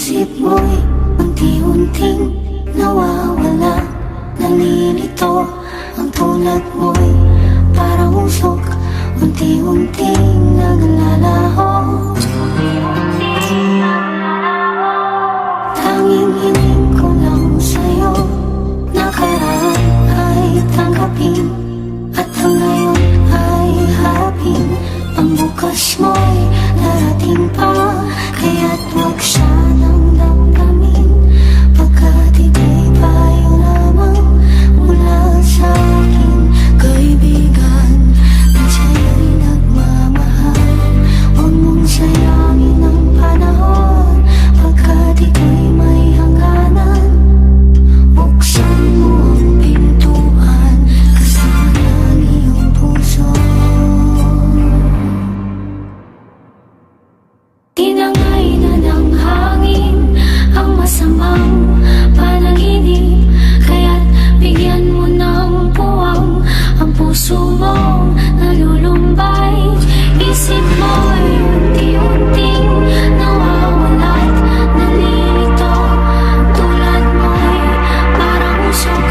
Isip mo'y unti-unting nawawala. Nalilito ang tulad mo'y parang usok, unti-unting naglalaho. Tanging hiling ko lang sa'yo, nakaraan ay tanggapin, at ang ngayon ay harapin. Ang bukas mo'y darating pa, kaya't huwag sanang damdamin, pagkat ito'y payo lamang mula sa akin. Kaibigan, na sa'yo'y nagmamahal, huwag mong sayangin ang panahon, pagkat ito'y may hangganan. Buksan mo ang pintuan, kasama ang iyong puso. Tinangay na ng hangin ang masamang panaginip, kaya't bigyan mo ng puwang ang puso mong nalulumbay. Isip mo'y unti-unting nawawala't nalilito, tulad mo'y parang usok,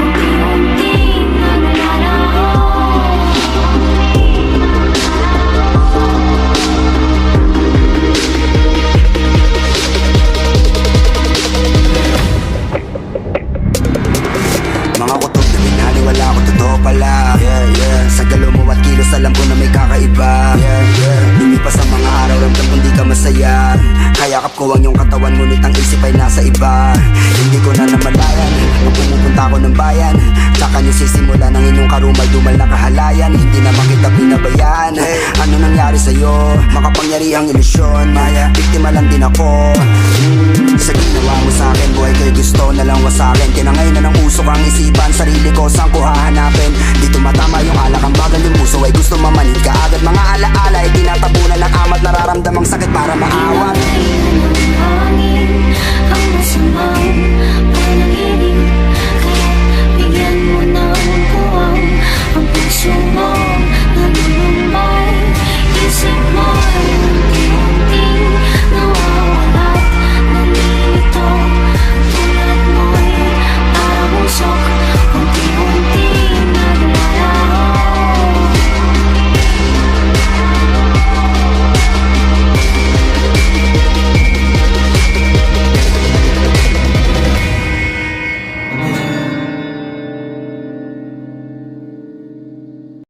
unti-unting naglalaho. Mga kutob na minaliwala ko, totoo pala. Sa galaw mo at kilos alam ko na may kakaiba. Lumipas ang mga araw, ramdam kung di ka masaya. Kayakap ko ang iyong katawan, ngunit ang isip ay nasa iba. Hindi ko na namalayan nung pumupunta ko ng bayan. Tsaka niyo sisimula ng inyong karumal-dumal na kahalayan. Hindi naman kita pinabayaan. Ano nangyari sa'yo? Makapangyarihang ilusyon, biktima lang din ako. Sa ginawa mo sa'kin, buhay ko'y gusto na lang wasakin. Kinangay na ng usok ang isipan, sarili ko saan ko hahanapin. Di tumatama yung alak, ang bagal yung puso ay gusto mamanid ka agad. Mga alaala ay tinatabunan ng amat, nararamdamang sakit para maawat.